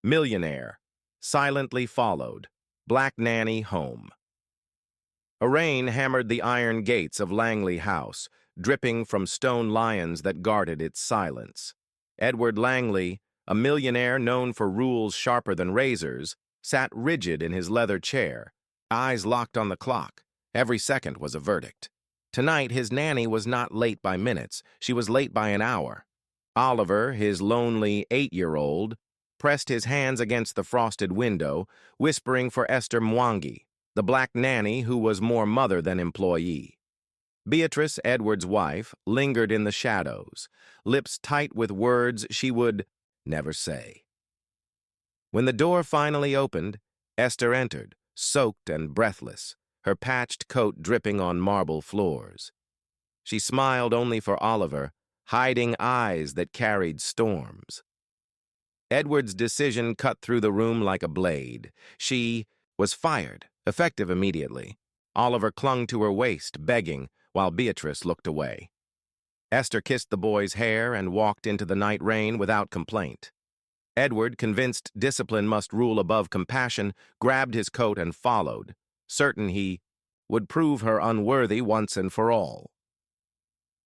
Millionaire, silently followed, Black Nanny home. A rain hammered the iron gates of Langley House, dripping from stone lions that guarded its silence. Edward Langley, a millionaire known for rules sharper than razors, sat rigid in his leather chair, eyes locked on the clock. Every second was a verdict. Tonight, his nanny was not late by minutes, she was late by an hour. Oliver, his lonely 8-year-old, pressed his hands against the frosted window, whispering for Esther Mwangi, the black nanny who was more mother than employee. Beatrice, Edward's wife, lingered in the shadows, lips tight with words she would never say. When the door finally opened, Esther entered, soaked and breathless, her patched coat dripping on marble floors. She smiled only for Oliver, hiding eyes that carried storms. Edward's decision cut through the room like a blade. She was fired, effective immediately. Oliver clung to her waist, begging, while Beatrice looked away. Esther kissed the boy's hair and walked into the night rain without complaint. Edward, convinced discipline must rule above compassion, grabbed his coat and followed, certain he would prove her unworthy once and for all.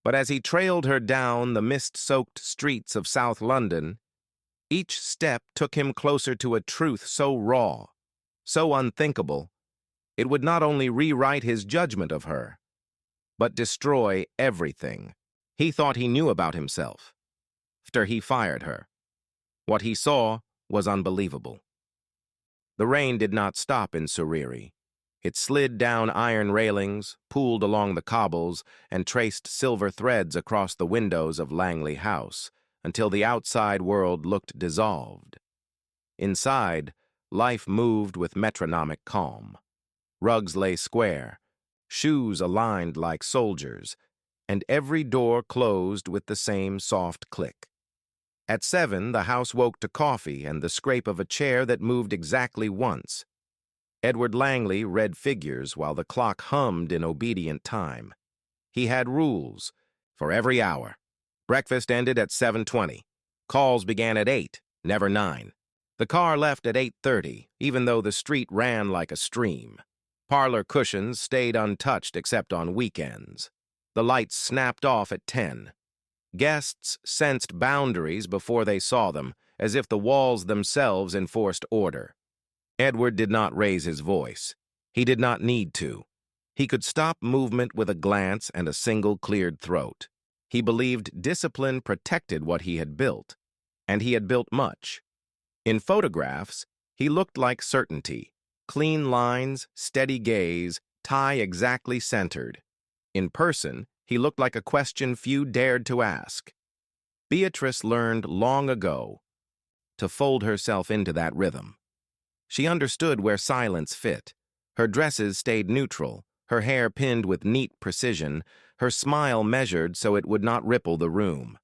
But as he trailed her down the mist-soaked streets of South London, each step took him closer to a truth so raw, so unthinkable, it would not only rewrite his judgment of her, but destroy everything he thought he knew about himself. After he fired her, what he saw was unbelievable. The rain did not stop in Suriri. It slid down iron railings, pooled along the cobbles, and traced silver threads across the windows of Langley House, until the outside world looked dissolved. Inside, life moved with metronomic calm. Rugs lay square, shoes aligned like soldiers, and every door closed with the same soft click. At 7, the house woke to coffee and the scrape of a chair that moved exactly once. Edward Langley read figures while the clock hummed in obedient time. He had rules for every hour. Breakfast ended at 7:20. Calls began at 8, never 9. The car left at 8:30, even though the street ran like a stream. Parlor cushions stayed untouched except on weekends. The lights snapped off at 10. Guests sensed boundaries before they saw them, as if the walls themselves enforced order. Edward did not raise his voice. He did not need to. He could stop movement with a glance and a single cleared throat. He believed discipline protected what he had built, and he had built much. In photographs, he looked like certainty. Clean lines, steady gaze, tie exactly centered. In person, he looked like a question few dared to ask. Beatrice learned long ago to fold herself into that rhythm. She understood where silence fit. Her dresses stayed neutral, her hair pinned with neat precision, her smile measured so it would not ripple the room.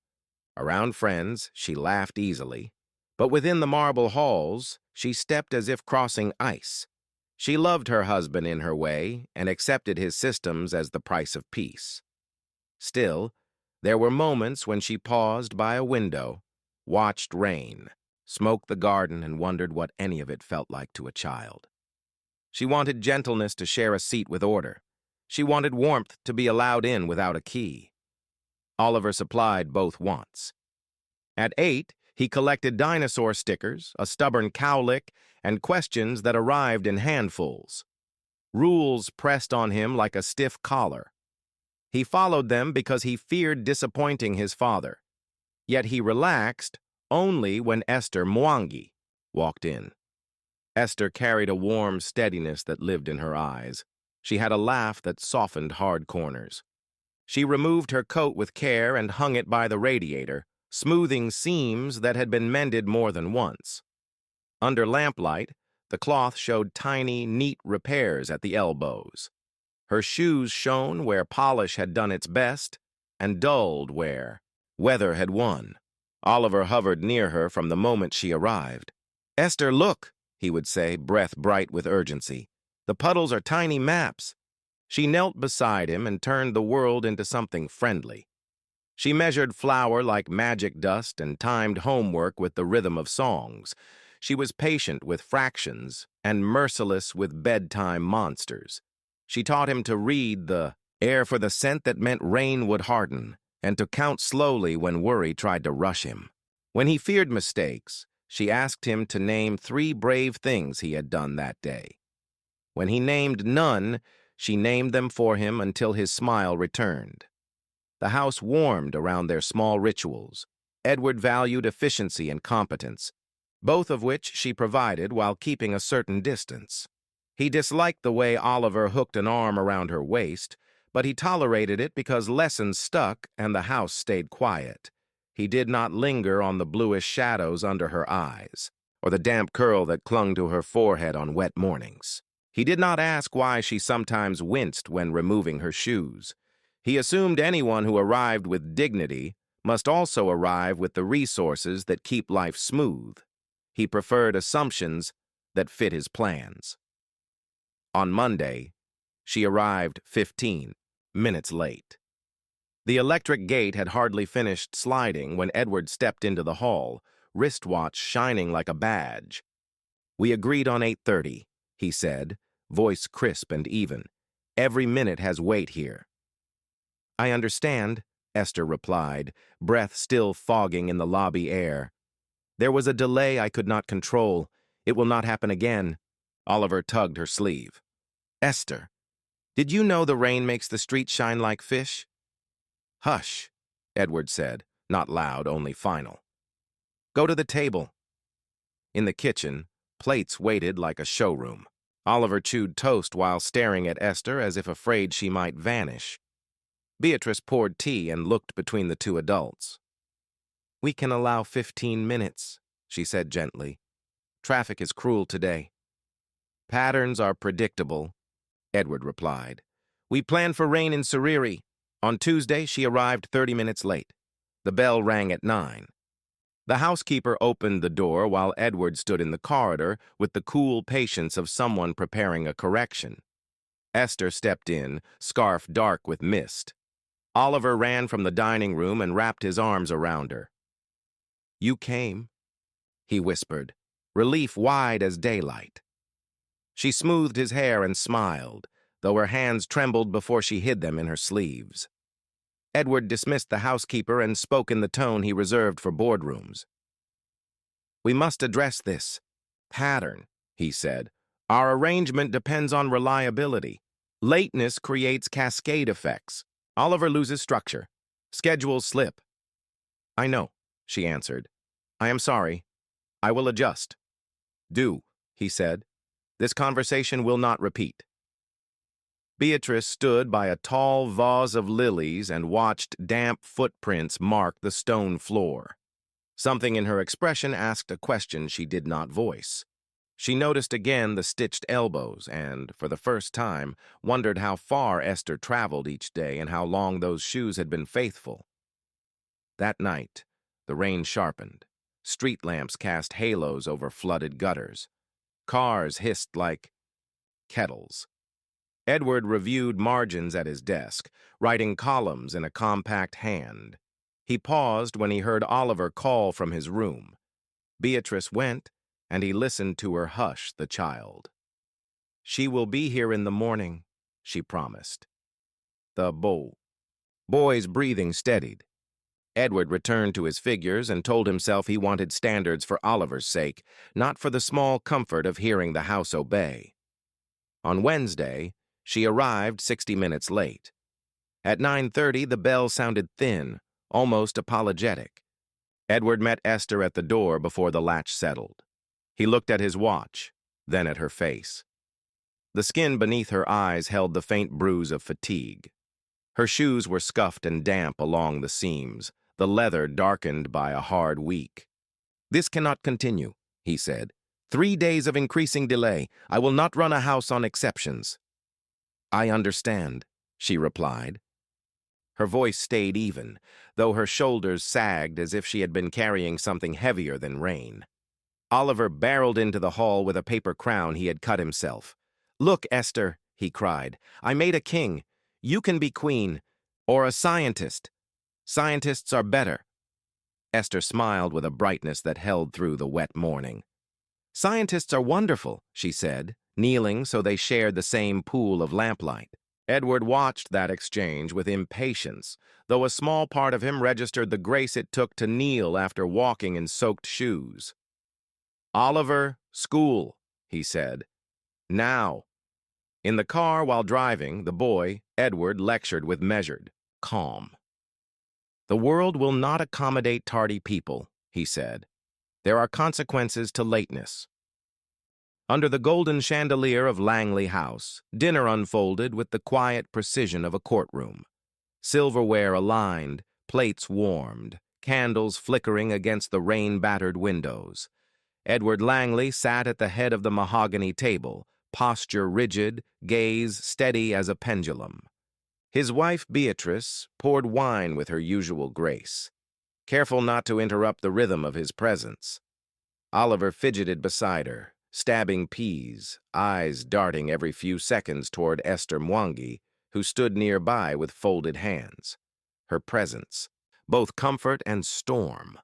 Around friends, she laughed easily, but within the marble halls, she stepped as if crossing ice. She loved her husband in her way and accepted his systems as the price of peace. Still, there were moments when she paused by a window, watched rain, smoked the garden, and wondered what any of it felt like to a child. She wanted gentleness to share a seat with order. She wanted warmth to be allowed in without a key. Oliver supplied both wants. At 8, he collected dinosaur stickers, a stubborn cowlick, and questions that arrived in handfuls. Rules pressed on him like a stiff collar. He followed them because he feared disappointing his father. Yet he relaxed only when Esther Mwangi walked in. Esther carried a warm steadiness that lived in her eyes. She had a laugh that softened hard corners. She removed her coat with care and hung it by the radiator, smoothing seams that had been mended more than once. Under lamplight, the cloth showed tiny, neat repairs at the elbows. Her shoes shone where polish had done its best, and dulled where weather had won. Oliver hovered near her from the moment she arrived. "Esther, look," he would say, breath bright with urgency. "The puddles are tiny maps." She knelt beside him and turned the world into something friendly. She measured flour like magic dust and timed homework with the rhythm of songs. She was patient with fractions and merciless with bedtime monsters. She taught him to read the air for the scent that meant rain would harden, and to count slowly when worry tried to rush him. When he feared mistakes, she asked him to name 3 brave things he had done that day. When he named none, she named them for him until his smile returned. The house warmed around their small rituals. Edward valued efficiency and competence, both of which she provided while keeping a certain distance. He disliked the way Oliver hooked an arm around her waist, but he tolerated it because lessons stuck and the house stayed quiet. He did not linger on the bluish shadows under her eyes, or the damp curl that clung to her forehead on wet mornings. He did not ask why she sometimes winced when removing her shoes. He assumed anyone who arrived with dignity must also arrive with the resources that keep life smooth. He preferred assumptions that fit his plans. On Monday, she arrived 15 minutes late. The electric gate had hardly finished sliding when Edward stepped into the hall, wristwatch shining like a badge. "We agreed on 8:30, he said, voice crisp and even. "Every minute has weight here." "I understand," Esther replied, breath still fogging in the lobby air. "There was a delay I could not control. It will not happen again." Oliver tugged her sleeve. "Esther, did you know the rain makes the streets shine like fish?" "Hush," Edward said, not loud, only final. "Go to the table." In the kitchen, plates waited like a showroom. Oliver chewed toast while staring at Esther as if afraid she might vanish. Beatrice poured tea and looked between the 2 adults. "We can allow 15 minutes, she said gently. "Traffic is cruel today." "Patterns are predictable," Edward replied. "We planned for rain in Suriri. On Tuesday, she arrived 30 minutes late. The bell rang at 9. The housekeeper opened the door while Edward stood in the corridor with the cool patience of someone preparing a correction. Esther stepped in, scarf dark with mist. Oliver ran from the dining room and wrapped his arms around her. "You came," he whispered, relief wide as daylight. She smoothed his hair and smiled, though her hands trembled before she hid them in her sleeves. Edward dismissed the housekeeper and spoke in the tone he reserved for boardrooms. "We must address this pattern," he said. "Our arrangement depends on reliability. Lateness creates cascade effects. Oliver loses structure. Schedules slip." "I know," she answered. "I am sorry. I will adjust." "Do," he said. "This conversation will not repeat." Beatrice stood by a tall vase of lilies and watched damp footprints mark the stone floor. Something in her expression asked a question she did not voice. She noticed again the stitched elbows and, for the first time, wondered how far Esther traveled each day and how long those shoes had been faithful. That night, the rain sharpened. Street lamps cast halos over flooded gutters. Cars hissed like kettles. Edward reviewed margins at his desk, writing columns in a compact hand. He paused when he heard Oliver call from his room. Beatrice went, and he listened to her hush the child. "She will be here in the morning," she promised. The boy's breathing steadied. Edward returned to his figures and told himself he wanted standards for Oliver's sake, not for the small comfort of hearing the house obey. On Wednesday, she arrived 60 minutes late. At 9:30, the bell sounded thin, almost apologetic. Edward met Esther at the door before the latch settled. He looked at his watch, then at her face. The skin beneath her eyes held the faint bruise of fatigue. Her shoes were scuffed and damp along the seams, the leather darkened by a hard week. "This cannot continue," he said. 3 days of increasing delay. I will not run a house on exceptions." "I understand," she replied. Her voice stayed even, though her shoulders sagged as if she had been carrying something heavier than rain. Oliver barreled into the hall with a paper crown he had cut himself. "Look, Esther," he cried, "I made a king. You can be queen, or a scientist. Scientists are better." Esther smiled with a brightness that held through the wet morning. Scientists are wonderful, she said, kneeling so they shared the same pool of lamplight. Edward watched that exchange with impatience, though a small part of him registered the grace it took to kneel after walking in soaked shoes. "Oliver, school," he said. "Now." In the car while driving, the boy, Edward, lectured with measured calm. "The world will not accommodate tardy people," he said. "There are consequences to lateness." Under the golden chandelier of Langley House, dinner unfolded with the quiet precision of a courtroom. Silverware aligned, plates warmed, candles flickering against the rain-battered windows. Edward Langley sat at the head of the mahogany table, posture rigid, gaze steady as a pendulum. His wife, Beatrice, poured wine with her usual grace, careful not to interrupt the rhythm of his presence. Oliver fidgeted beside her, stabbing peas, eyes darting every few seconds toward Esther Mwangi, who stood nearby with folded hands. Her presence, both comfort and storm.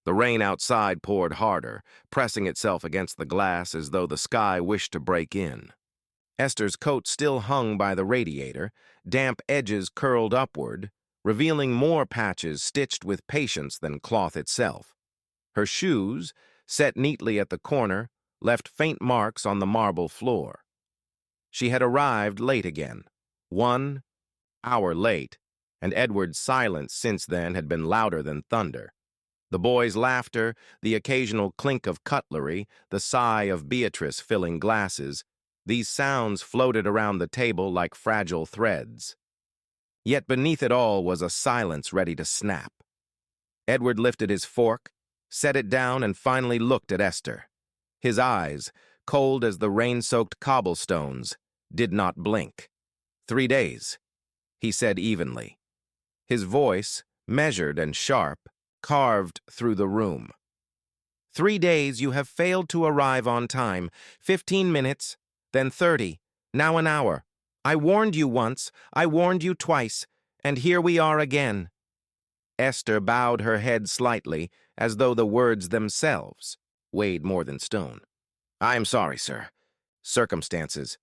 The rain outside poured harder, pressing itself against the glass as though the sky wished to break in. Esther's coat still hung by the radiator, damp edges curled upward, revealing more patches stitched with patience than cloth itself. Her shoes, set neatly at the corner, left faint marks on the marble floor. She had arrived late again, 1 hour late, and Edward's silence since then had been louder than thunder. The boy's laughter, the occasional clink of cutlery, the sigh of Beatrice filling glasses, these sounds floated around the table like fragile threads. Yet beneath it all was a silence ready to snap. Edward lifted his fork, set it down, and finally looked at Esther. His eyes, cold as the rain-soaked cobblestones, did not blink. 3 days, he said evenly. His voice, measured and sharp, carved through the room. 3 days you have failed to arrive on time. 15 minutes, then 30, now an hour. I warned you once, I warned you twice, and here we are again. Esther bowed her head slightly, as though the words themselves weighed more than stone. "I am sorry, sir. Circumstances."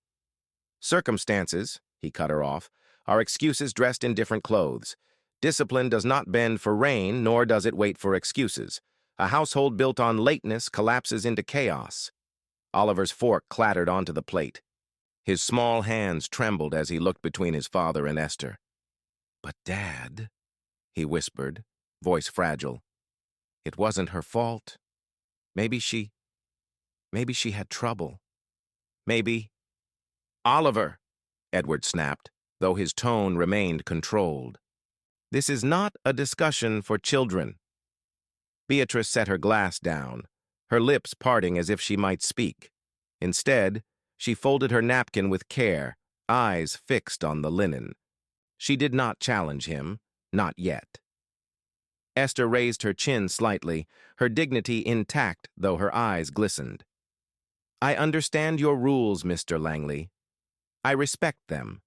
"Circumstances," he cut her off, "are excuses dressed in different clothes. Discipline does not bend for rain, nor does it wait for excuses. A household built on lateness collapses into chaos." Oliver's fork clattered onto the plate. His small hands trembled as he looked between his father and Esther. "But, Dad," he whispered, voice fragile, "it wasn't her fault. Maybe she had trouble. Maybe—" "Oliver," Edward snapped, though his tone remained controlled. "This is not a discussion for children." Beatrice set her glass down, her lips parting as if she might speak. Instead, she folded her napkin with care, eyes fixed on the linen. She did not challenge him, not yet. Esther raised her chin slightly, her dignity intact though her eyes glistened. "I understand your rules, Mr. Langley. I respect them.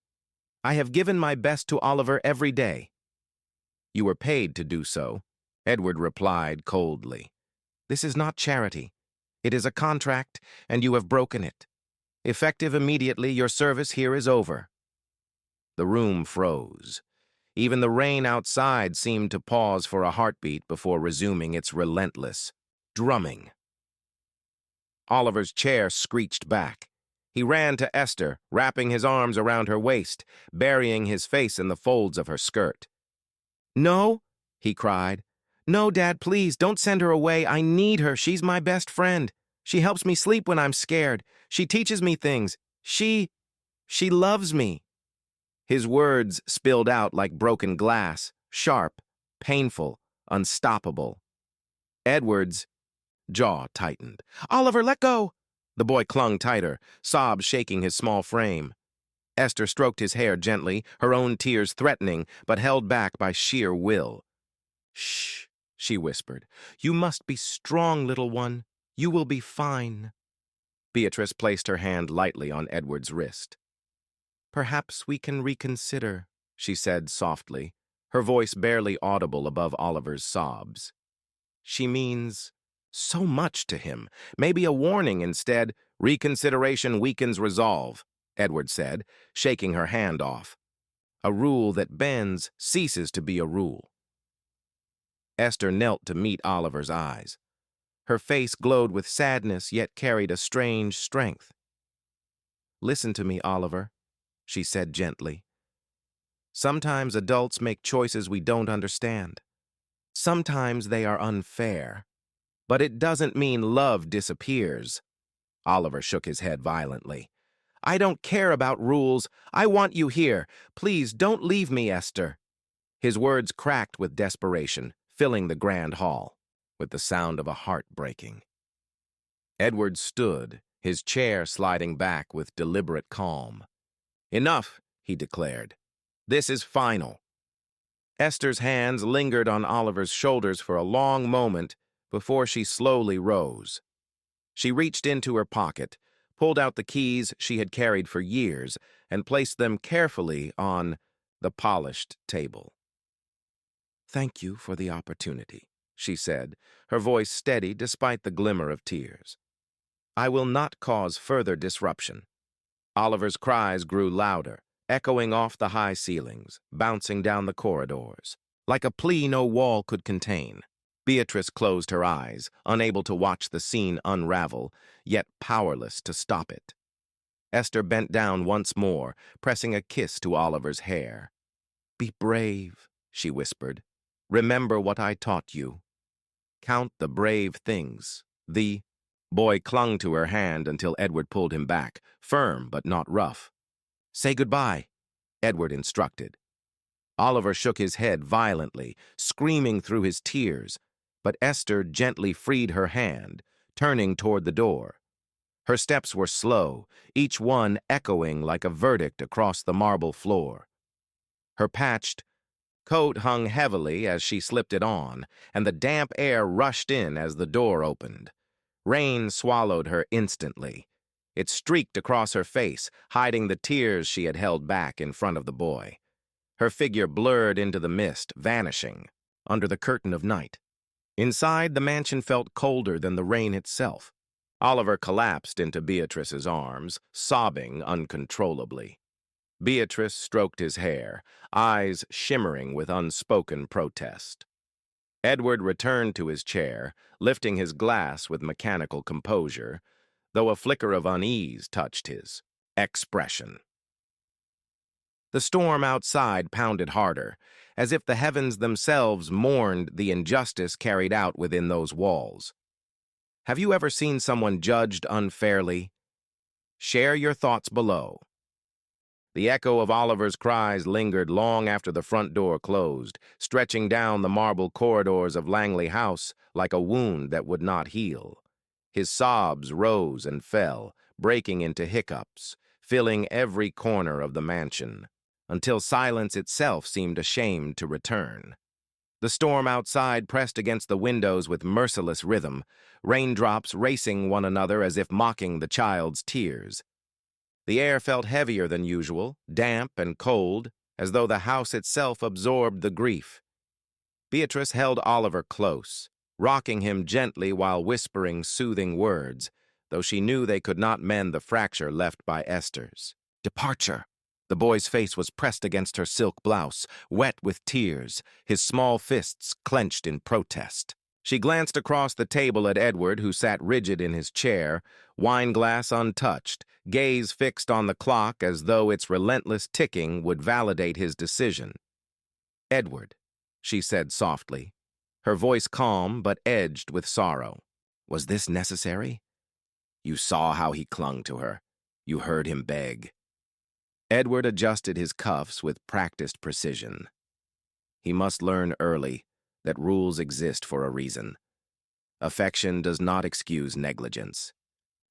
I have given my best to Oliver every day." "You were paid to do so," Edward replied coldly. "This is not charity. It is a contract, and you have broken it. Effective immediately, your service here is over." The room froze. Even the rain outside seemed to pause for a heartbeat before resuming its relentless drumming. Oliver's chair screeched back. He ran to Esther, wrapping his arms around her waist, burying his face in the folds of her skirt. "No," he cried. "No, Dad, please, don't send her away. I need her. She's my best friend. She helps me sleep when I'm scared. She teaches me things. She loves me." His words spilled out like broken glass, sharp, painful, unstoppable. Edward's jaw tightened. "Oliver, let go!" The boy clung tighter, sobs shaking his small frame. Esther stroked his hair gently, her own tears threatening, but held back by sheer will. "Shh," she whispered. "You must be strong, little one. You will be fine." Beatrice placed her hand lightly on Edward's wrist. "Perhaps we can reconsider," she said softly, her voice barely audible above Oliver's sobs. "She means So much to him. Maybe a warning instead. Reconsideration weakens resolve, Edward said, shaking her hand off. A rule that bends ceases to be a rule. Esther knelt to meet Oliver's eyes. Her face glowed with sadness, yet carried a strange strength. "Listen to me, Oliver," she said gently. "Sometimes adults make choices we don't understand. Sometimes they are unfair. But it doesn't mean love disappears." Oliver shook his head violently. "I don't care about rules. I want you here. Please don't leave me, Esther." His words cracked with desperation, filling the grand hall, with the sound of a heart breaking. Edward stood, his chair sliding back with deliberate calm. "Enough," he declared. "This is final." Esther's hands lingered on Oliver's shoulders for a long moment before she slowly rose. She reached into her pocket, pulled out the keys she had carried for years, and placed them carefully on the polished table. "Thank you for the opportunity," she said, her voice steady despite the glimmer of tears. "I will not cause further disruption." Oliver's cries grew louder, echoing off the high ceilings, bouncing down the corridors, like a plea no wall could contain. Beatrice closed her eyes, unable to watch the scene unravel, yet powerless to stop it. Esther bent down once more, pressing a kiss to Oliver's hair. "Be brave," she whispered. "Remember what I taught you. Count the brave things. The boy clung to her hand until Edward pulled him back, firm but not rough. "Say goodbye," Edward instructed. Oliver shook his head violently, screaming through his tears, but Esther gently freed her hand, turning toward the door. Her steps were slow, each one echoing like a verdict across the marble floor. Her patched coat hung heavily as she slipped it on, and the damp air rushed in as the door opened. Rain swallowed her instantly. It streaked across her face, hiding the tears she had held back in front of the boy. Her figure blurred into the mist, vanishing under the curtain of night. Inside, the mansion felt colder than the rain itself. Oliver collapsed into Beatrice's arms, sobbing uncontrollably. Beatrice stroked his hair, eyes shimmering with unspoken protest. Edward returned to his chair, lifting his glass with mechanical composure, though a flicker of unease touched his expression. The storm outside pounded harder, as if the heavens themselves mourned the injustice carried out within those walls. Have you ever seen someone judged unfairly? Share your thoughts below. The echo of Oliver's cries lingered long after the front door closed, stretching down the marble corridors of Langley House like a wound that would not heal. His sobs rose and fell, breaking into hiccups, filling every corner of the mansion, until silence itself seemed ashamed to return. The storm outside pressed against the windows with merciless rhythm, raindrops racing one another as if mocking the child's tears. The air felt heavier than usual, damp and cold, as though the house itself absorbed the grief. Beatrice held Oliver close, rocking him gently while whispering soothing words, though she knew they could not mend the fracture left by Esther's departure. The boy's face was pressed against her silk blouse, wet with tears, his small fists clenched in protest. She glanced across the table at Edward, who sat rigid in his chair, wineglass untouched, gaze fixed on the clock as though its relentless ticking would validate his decision. "Edward," she said softly, her voice calm but edged with sorrow. "Was this necessary? You saw how he clung to her. You heard him beg." Edward adjusted his cuffs with practiced precision. He must learn early that rules exist for a reason. Affection does not excuse negligence.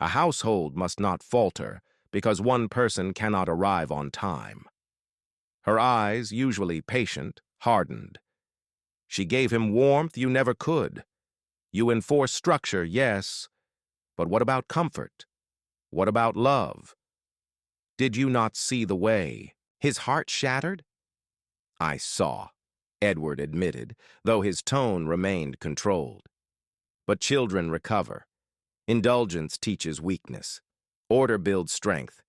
A household must not falter because one person cannot arrive on time. Her eyes, usually patient, hardened. She gave him warmth you never could. You enforce structure, yes, but what about comfort? What about love? Did you not see the way? His heart shattered? "I saw," Edward admitted, though his tone remained controlled. But children recover. Indulgence teaches weakness. Order builds strength.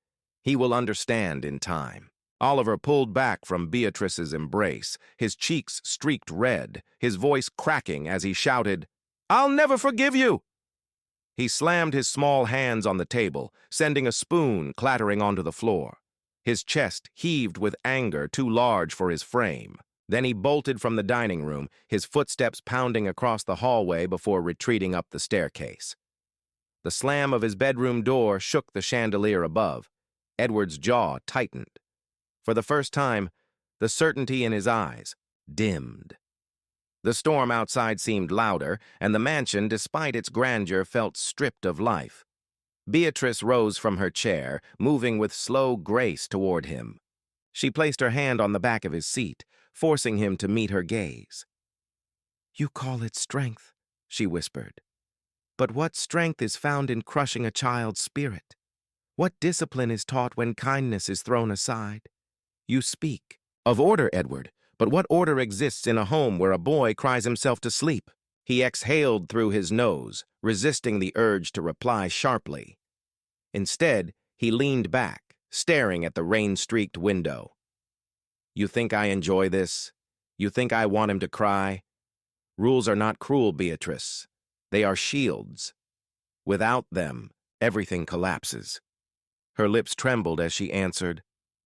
He will understand in time. Oliver pulled back from Beatrice's embrace, his cheeks streaked red, his voice cracking as he shouted, "I'll never forgive you!" He slammed his small hands on the table, sending a spoon clattering onto the floor. His chest heaved with anger too large for his frame. Then he bolted from the dining room, his footsteps pounding across the hallway before retreating up the staircase. The slam of his bedroom door shook the chandelier above. Edward's jaw tightened. For the first time, the certainty in his eyes dimmed. The storm outside seemed louder, and the mansion, despite its grandeur, felt stripped of life. Beatrice rose from her chair, moving with slow grace toward him. She placed her hand on the back of his seat, forcing him to meet her gaze. "You call it strength," she whispered. "But what strength is found in crushing a child's spirit? What discipline is taught when kindness is thrown aside? You speak of order, Edward, but what order exists in a home where a boy cries himself to sleep?" He exhaled through his nose, resisting the urge to reply sharply. Instead, he leaned back, staring at the rain-streaked window. "You think I enjoy this? You think I want him to cry? Rules are not cruel, Beatrice. They are shields. Without them, everything collapses." Her lips trembled as she answered,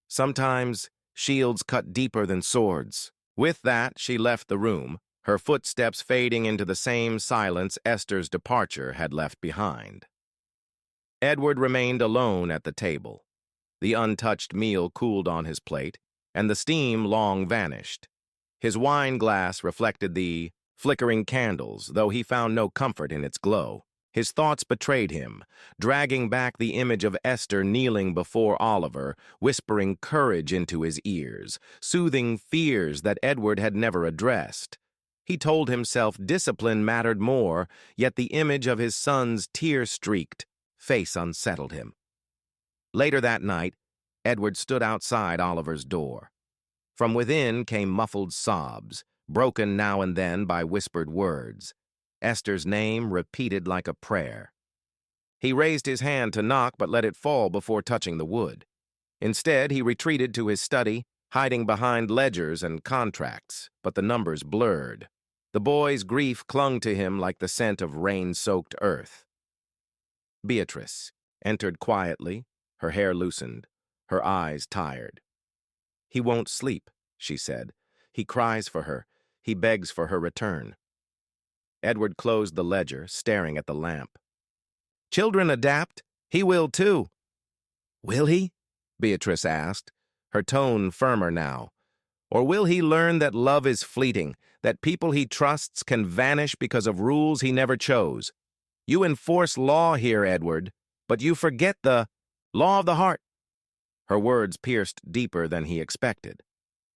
"Sometimes shields cut deeper than swords." With that, she left the room, her footsteps fading into the same silence Esther's departure had left behind. Edward remained alone at the table. The untouched meal cooled on his plate, and the steam long vanished. His wine glass reflected the flickering candles, though he found no comfort in its glow. His thoughts betrayed him, dragging back the image of Esther kneeling before Oliver, whispering courage into his ears, soothing fears that Edward had never addressed. He told himself discipline mattered more, yet the image of his son's tear-streaked face unsettled him. Later that night, Edward stood outside Oliver's door. From within came muffled sobs, broken now and then by whispered words. Esther's name repeated like a prayer. He raised his hand to knock but let it fall before touching the wood. Instead, he retreated to his study, hiding behind ledgers and contracts, but the numbers blurred. The boy's grief clung to him like the scent of rain-soaked earth. Beatrice entered quietly, her hair loosened, her eyes tired. "He won't sleep," she said. "He cries for her. He begs for her return." Edward closed the ledger, staring at the lamp. "Children adapt. He will too." "Will he?" Beatrice asked, her tone firmer now. "Or will he learn that love is fleeting, that people he trusts can vanish because of rules he never chose? You enforce law here, Edward, but you forget the law of the heart." Her words pierced deeper than he expected.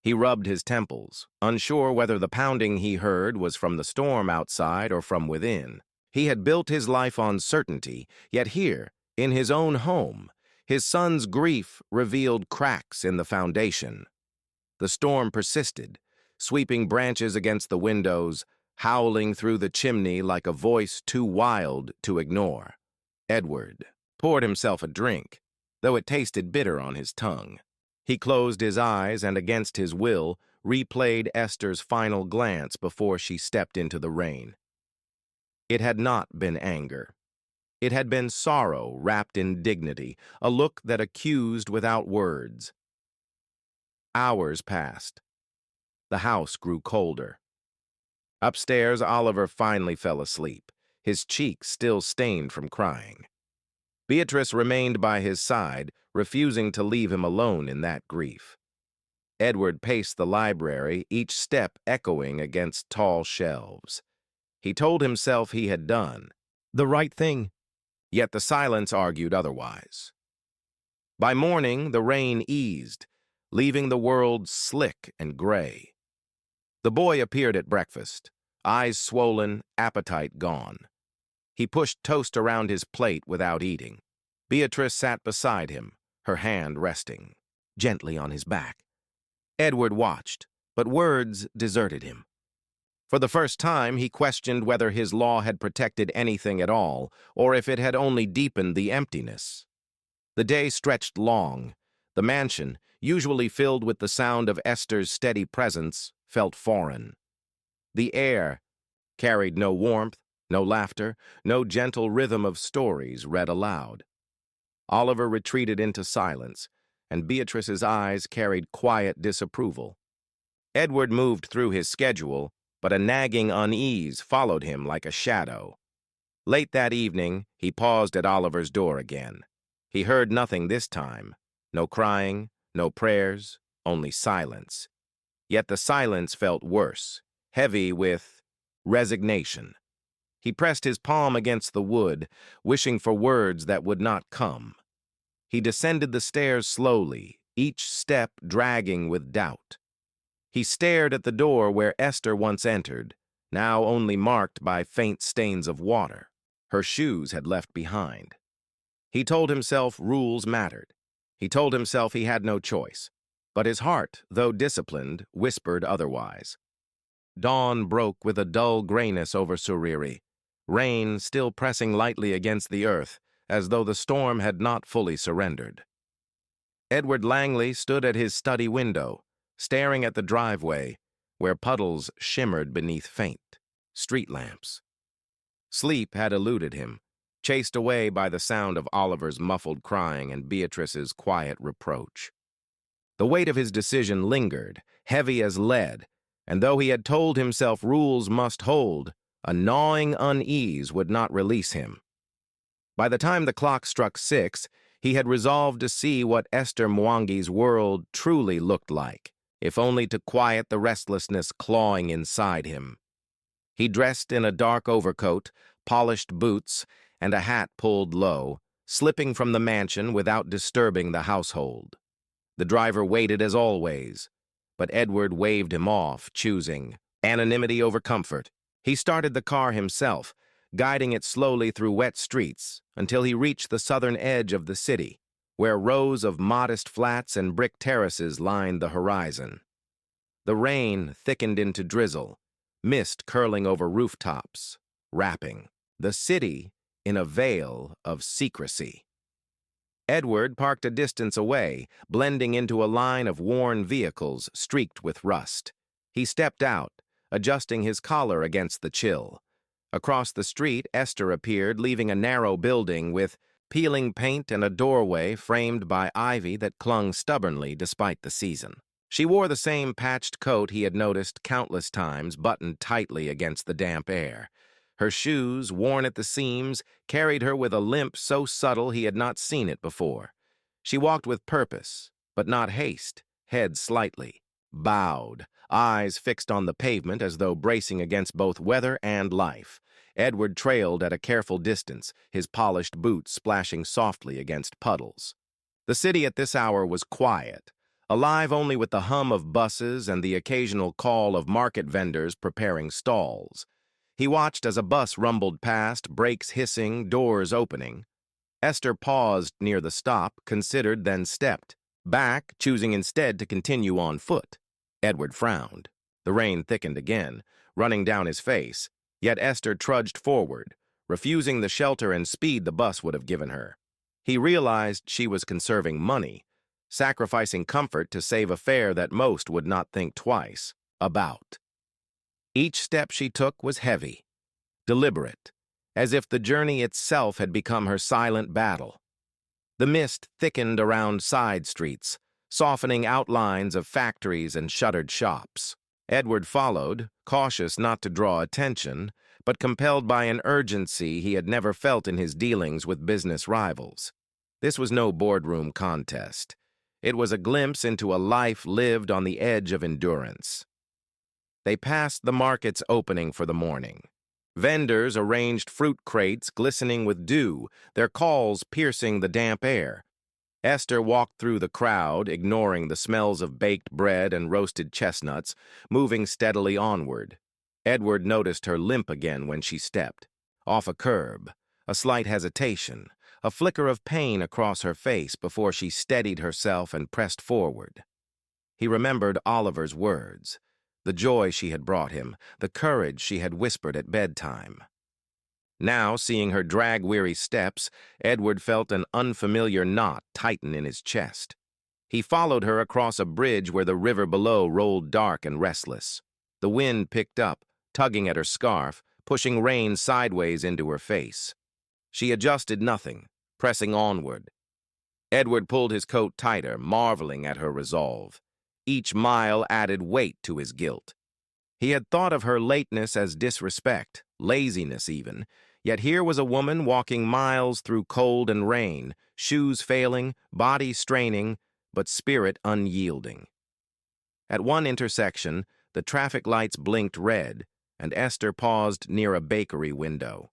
He rubbed his temples, unsure whether the pounding he heard was from the storm outside or from within. He had built his life on certainty, yet here, in his own home, his son's grief revealed cracks in the foundation. The storm persisted, sweeping branches against the windows, howling through the chimney like a voice too wild to ignore. Edward poured himself a drink, though it tasted bitter on his tongue. He closed his eyes and, against his will, replayed Esther's final glance before she stepped into the rain. It had not been anger. It had been sorrow wrapped in dignity, a look that accused without words. Hours passed. The house grew colder. Upstairs, Oliver finally fell asleep, his cheeks still stained from crying. Beatrice remained by his side, refusing to leave him alone in that grief. Edward paced the library, each step echoing against tall shelves. He told himself he had done the right thing, yet the silence argued otherwise. By morning, the rain eased, leaving the world slick and gray. The boy appeared at breakfast, eyes swollen, appetite gone. He pushed toast around his plate without eating. Beatrice sat beside him, her hand resting gently on his back. Edward watched, but words deserted him. For the first time, he questioned whether his law had protected anything at all, or if it had only deepened the emptiness. The day stretched long. The mansion, usually filled with the sound of Esther's steady presence, felt foreign. The air carried no warmth, no laughter, no gentle rhythm of stories read aloud. Oliver retreated into silence, and Beatrice's eyes carried quiet disapproval. Edward moved through his schedule, but a nagging unease followed him like a shadow. Late that evening, he paused at Oliver's door again. He heard nothing this time. No crying, no prayers, only silence. Yet the silence felt worse, heavy with resignation. He pressed his palm against the wood, wishing for words that would not come. He descended the stairs slowly, each step dragging with doubt. He stared at the door where Esther once entered, now only marked by faint stains of water. Her shoes had left behind. He told himself rules mattered. He told himself he had no choice. But his heart, though disciplined, whispered otherwise. Dawn broke with a dull grayness over Suriri, rain still pressing lightly against the earth, as though the storm had not fully surrendered. Edward Langley stood at his study window, staring at the driveway, where puddles shimmered beneath faint street lamps. Sleep had eluded him, chased away by the sound of Oliver's muffled crying and Beatrice's quiet reproach. The weight of his decision lingered, heavy as lead, and though he had told himself rules must hold, a gnawing unease would not release him. By the time the clock struck 6, he had resolved to see what Esther Mwangi's world truly looked like, if only to quiet the restlessness clawing inside him. He dressed in a dark overcoat, polished boots, and a hat pulled low, slipping from the mansion without disturbing the household. The driver waited as always, but Edward waved him off, choosing anonymity over comfort. He started the car himself, guiding it slowly through wet streets until he reached the southern edge of the city, where rows of modest flats and brick terraces lined the horizon. The rain thickened into drizzle, mist curling over rooftops, wrapping the city in a veil of secrecy. Edward parked a distance away, blending into a line of worn vehicles streaked with rust. He stepped out, adjusting his collar against the chill. Across the street, Esther appeared, leaving a narrow building with peeling paint and a doorway framed by ivy that clung stubbornly despite the season. She wore the same patched coat he had noticed countless times, buttoned tightly against the damp air. Her shoes, worn at the seams, carried her with a limp so subtle he had not seen it before. She walked with purpose, but not haste, head slightly bowed, eyes fixed on the pavement as though bracing against both weather and life. Edward trailed at a careful distance, his polished boots splashing softly against puddles. The city at this hour was quiet, alive only with the hum of buses and the occasional call of market vendors preparing stalls. He watched as a bus rumbled past, brakes hissing, doors opening. Esther paused near the stop, considered, then stepped back, choosing instead to continue on foot. Edward frowned. The rain thickened again, running down his face, yet Esther trudged forward, refusing the shelter and speed the bus would have given her. He realized she was conserving money, sacrificing comfort to save a fare that most would not think twice about. Each step she took was heavy, deliberate, as if the journey itself had become her silent battle. The mist thickened around side streets, softening outlines of factories and shuttered shops. Edward followed, cautious not to draw attention, but compelled by an urgency he had never felt in his dealings with business rivals. This was no boardroom contest. It was a glimpse into a life lived on the edge of endurance. They passed the market's opening for the morning. Vendors arranged fruit crates glistening with dew, their calls piercing the damp air. Esther walked through the crowd, ignoring the smells of baked bread and roasted chestnuts, moving steadily onward. Edward noticed her limp again when she stepped. Off a curb, a slight hesitation, a flicker of pain across her face before she steadied herself and pressed forward. He remembered Oliver's words. the joy she had brought him, the courage she had whispered at bedtime. Now, seeing her drag-weary steps, Edward felt an unfamiliar knot tighten in his chest. He followed her across a bridge where the river below rolled dark and restless. The wind picked up, tugging at her scarf, pushing rain sideways into her face. She adjusted nothing, pressing onward. Edward pulled his coat tighter, marveling at her resolve. Each mile added weight to his guilt. He had thought of her lateness as disrespect, laziness even, yet here was a woman walking miles through cold and rain, shoes failing, body straining, but spirit unyielding. At one intersection, the traffic lights blinked red, and Esther paused near a bakery window.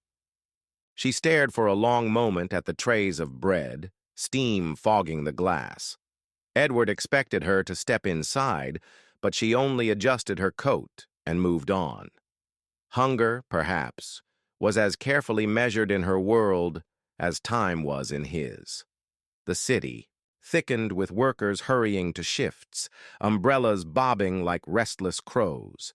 She stared for a long moment at the trays of bread, steam fogging the glass. Edward expected her to step inside, but she only adjusted her coat and moved on. Hunger, perhaps, was as carefully measured in her world as time was in his. The city, thickened with workers hurrying to shifts, umbrellas bobbing like restless crows.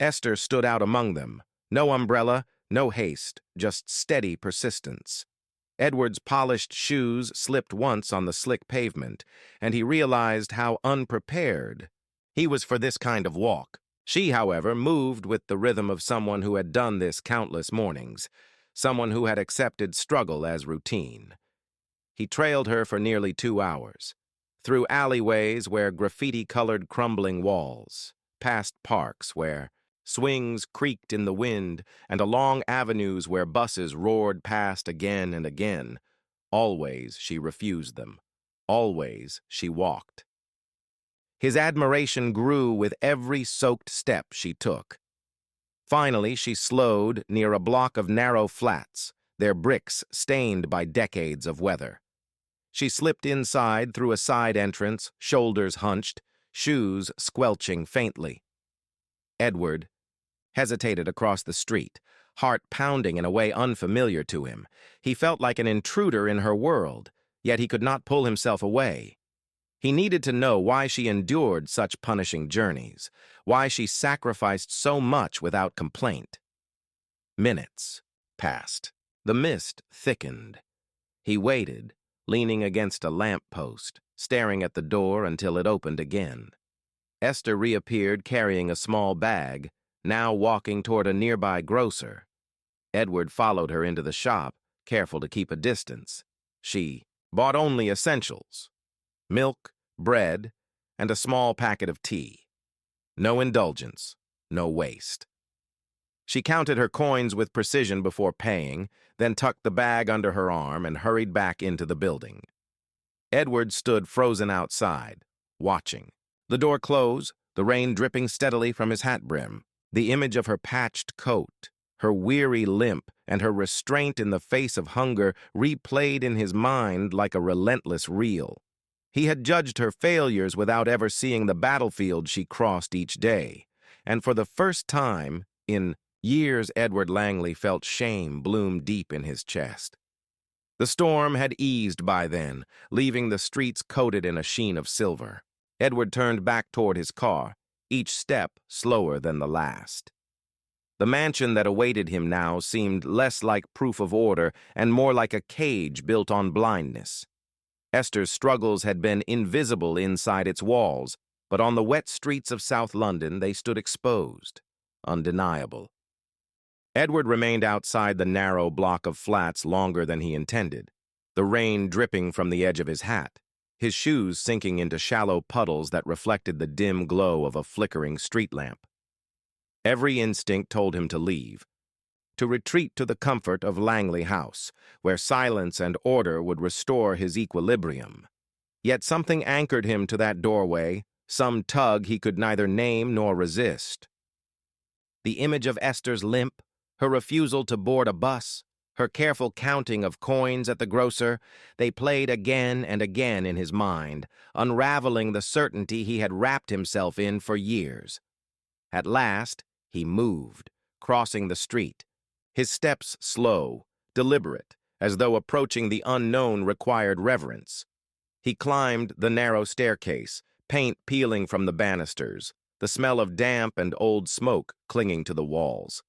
Esther stood out among them. No umbrella, no haste, just steady persistence. Edward's polished shoes slipped once on the slick pavement, and he realized how unprepared he was for this kind of walk. She, however, moved with the rhythm of someone who had done this countless mornings, someone who had accepted struggle as routine. He trailed her for nearly 2 hours, through alleyways where graffiti-colored crumbling walls, past parks where swings creaked in the wind, and along avenues where buses roared past again and again. Always she refused them. Always she walked. His admiration grew with every soaked step she took. Finally, she slowed near a block of narrow flats, their bricks stained by decades of weather. She slipped inside through a side entrance, shoulders hunched, shoes squelching faintly. Edward hesitated across the street, heart pounding in a way unfamiliar to him. He felt like an intruder in her world, yet he could not pull himself away. He needed to know why she endured such punishing journeys, why she sacrificed so much without complaint. Minutes passed. The mist thickened. He waited, leaning against a lamp-post, staring at the door until it opened again. Esther reappeared carrying a small bag, now walking toward a nearby grocer. Edward followed her into the shop, careful to keep a distance. She bought only essentials: milk, bread, and a small packet of tea. No indulgence, no waste. She counted her coins with precision before paying, then tucked the bag under her arm and hurried back into the building. Edward stood frozen outside, watching. The door closed, the rain dripping steadily from his hat brim. The image of her patched coat, her weary limp, and her restraint in the face of hunger replayed in his mind like a relentless reel. He had judged her failures without ever seeing the battlefield she crossed each day, and for the first time in years Edward Langley felt shame bloom deep in his chest. The storm had eased by then, leaving the streets coated in a sheen of silver. Edward turned back toward his car, each step slower than the last. The mansion that awaited him now seemed less like proof of order and more like a cage built on blindness. Esther's struggles had been invisible inside its walls, but on the wet streets of South London they stood exposed, undeniable. Edward remained outside the narrow block of flats longer than he intended, the rain dripping from the edge of his hat, his shoes sinking into shallow puddles that reflected the dim glow of a flickering street lamp. Every instinct told him to leave, to retreat to the comfort of Langley House, where silence and order would restore his equilibrium. Yet something anchored him to that doorway, some tug he could neither name nor resist. The image of Esther's limp, her refusal to board a bus, her careful counting of coins at the grocer, they played again and again in his mind, unraveling the certainty he had wrapped himself in for years. At last, he moved, crossing the street, his steps slow, deliberate, as though approaching the unknown required reverence. He climbed the narrow staircase, paint peeling from the banisters, the smell of damp and old smoke clinging to the walls.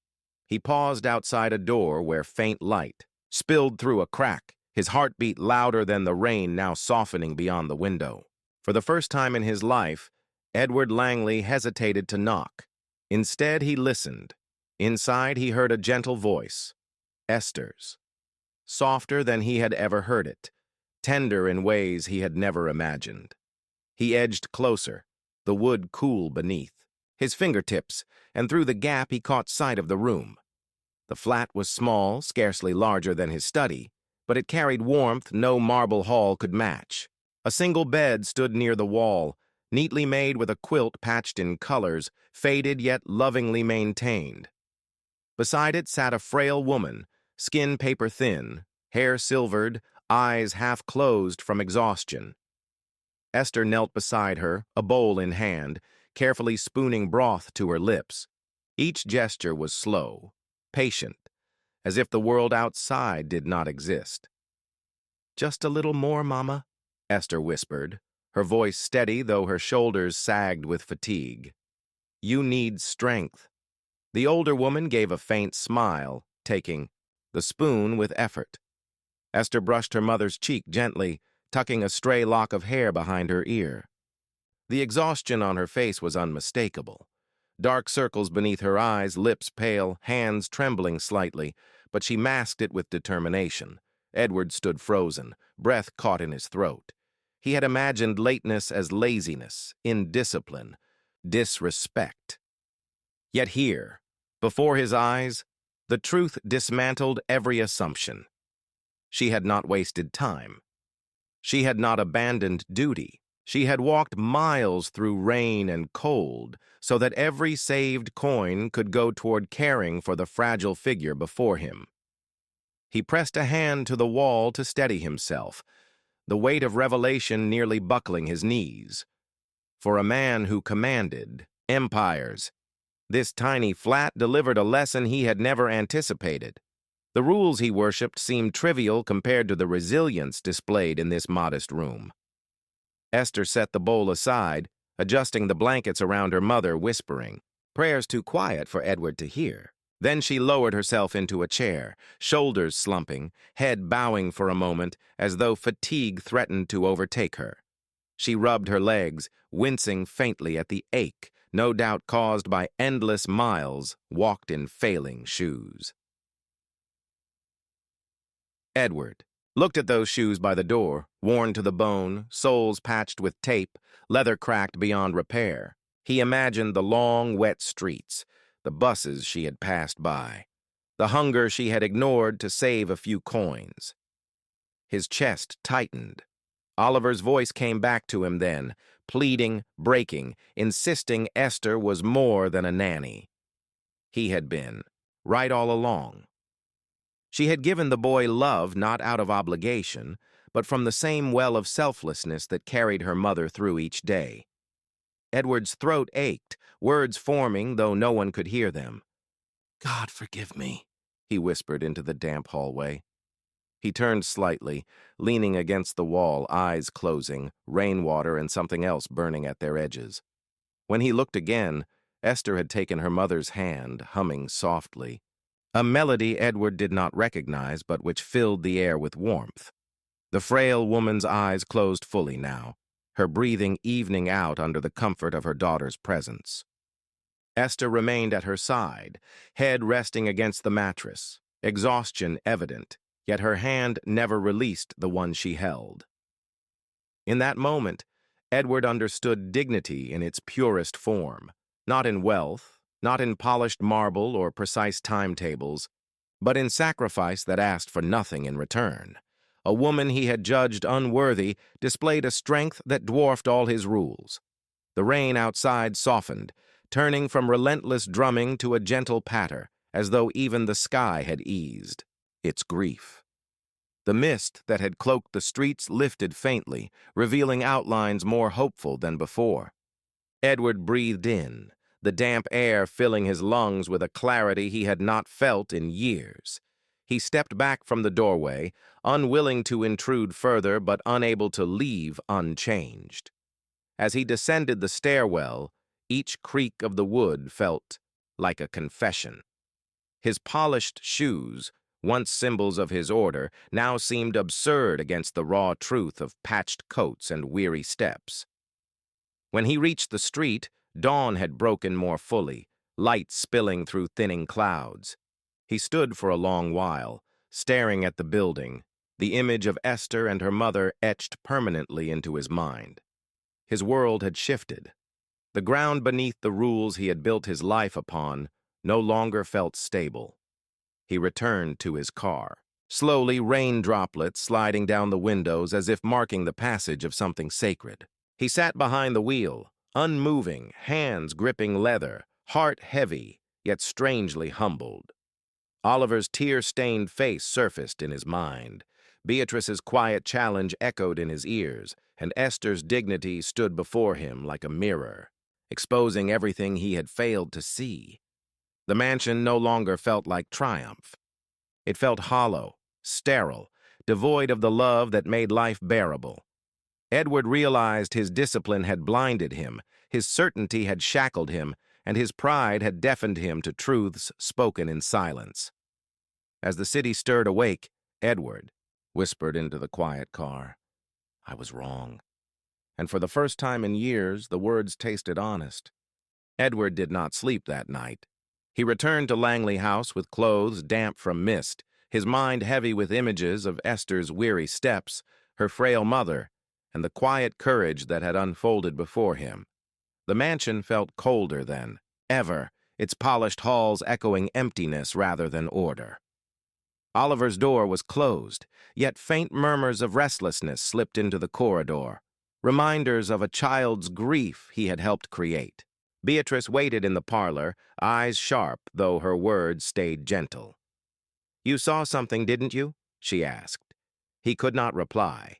He paused outside a door where faint light spilled through a crack, his heartbeat louder than the rain now softening beyond the window. For the first time in his life, Edward Langley hesitated to knock. Instead, he listened. Inside, he heard a gentle voice, Esther's, softer than he had ever heard it, tender in ways he had never imagined. He edged closer, the wood cool beneath his fingertips, and through the gap he caught sight of the room. The flat was small, scarcely larger than his study, but it carried warmth no marble hall could match. A single bed stood near the wall, neatly made with a quilt patched in colors, faded yet lovingly maintained. Beside it sat a frail woman, skin paper thin, hair silvered, eyes half closed from exhaustion. Esther knelt beside her, a bowl in hand, carefully spooning broth to her lips. Each gesture was slow, patient, as if the world outside did not exist. "Just a little more, Mama," Esther whispered, her voice steady though her shoulders sagged with fatigue. "You need strength." The older woman gave a faint smile, taking the spoon with effort. Esther brushed her mother's cheek gently, tucking a stray lock of hair behind her ear. The exhaustion on her face was unmistakable. Dark circles beneath her eyes, lips pale, hands trembling slightly, but she masked it with determination. Edward stood frozen, breath caught in his throat. He had imagined lateness as laziness, indiscipline, disrespect. Yet here, before his eyes, the truth dismantled every assumption. She had not wasted time. She had not abandoned duty. She had walked miles through rain and cold so that every saved coin could go toward caring for the fragile figure before him. He pressed a hand to the wall to steady himself, the weight of revelation nearly buckling his knees. For a man who commanded empires, this tiny flat delivered a lesson he had never anticipated. The rules he worshipped seemed trivial compared to the resilience displayed in this modest room. Esther set the bowl aside, adjusting the blankets around her mother, whispering, prayers too quiet for Edward to hear. Then she lowered herself into a chair, shoulders slumping, head bowing for a moment, as though fatigue threatened to overtake her. She rubbed her legs, wincing faintly at the ache, no doubt caused by endless miles walked in failing shoes. Edward looked at those shoes by the door, worn to the bone, soles patched with tape, leather cracked beyond repair. He imagined the long, wet streets, the buses she had passed by, the hunger she had ignored to save a few coins. His chest tightened. Oliver's voice came back to him then, pleading, breaking, insisting Esther was more than a nanny. He had been, right all along. She had given the boy love not out of obligation, but from the same well of selflessness that carried her mother through each day. Edward's throat ached, words forming though no one could hear them. "God forgive me," he whispered into the damp hallway. He turned slightly, leaning against the wall, eyes closing, rainwater and something else burning at their edges. When he looked again, Esther had taken her mother's hand, humming softly, a melody Edward did not recognize but which filled the air with warmth. The frail woman's eyes closed fully now, her breathing evening out under the comfort of her daughter's presence. Esther remained at her side, head resting against the mattress, exhaustion evident, yet her hand never released the one she held. In that moment, Edward understood dignity in its purest form, not in wealth, not in polished marble or precise timetables, but in sacrifice that asked for nothing in return. A woman he had judged unworthy displayed a strength that dwarfed all his rules. The rain outside softened, turning from relentless drumming to a gentle patter, as though even the sky had eased its grief. The mist that had cloaked the streets lifted faintly, revealing outlines more hopeful than before. Edward breathed in, the damp air filling his lungs with a clarity he had not felt in years. He stepped back from the doorway, unwilling to intrude further but unable to leave unchanged. As he descended the stairwell, Each creak of the wood felt like a confession. His polished shoes, once symbols of his order, now seemed absurd against the raw truth of patched coats and weary steps. When he reached the street, dawn had broken more fully, light spilling through thinning clouds. He stood for a long while, staring at the building, the image of Esther and her mother etched permanently into his mind. His world had shifted. The ground beneath the rules he had built his life upon no longer felt stable. He returned to his car. Slowly, rain droplets sliding down the windows as if marking the passage of something sacred. He sat behind the wheel, unmoving, hands gripping leather, heart heavy, yet strangely humbled. Oliver's tear-stained face surfaced in his mind. Beatrice's quiet challenge echoed in his ears, and Esther's dignity stood before him like a mirror, exposing everything he had failed to see. The mansion no longer felt like triumph. It felt hollow, sterile, devoid of the love that made life bearable. Edward realized his discipline had blinded him, his certainty had shackled him, and his pride had deafened him to truths spoken in silence. As the city stirred awake, Edward whispered into the quiet car, "I was wrong." And for the first time in years, the words tasted honest. Edward did not sleep that night. He returned to Langley House with clothes damp from mist, his mind heavy with images of Esther's weary steps, her frail mother, and the quiet courage that had unfolded before him. The mansion felt colder than ever, its polished halls echoing emptiness rather than order. Oliver's door was closed, yet faint murmurs of restlessness slipped into the corridor, reminders of a child's grief he had helped create. Beatrice waited in the parlor, eyes sharp, though her words stayed gentle. "You saw something, didn't you?" she asked. He could not reply.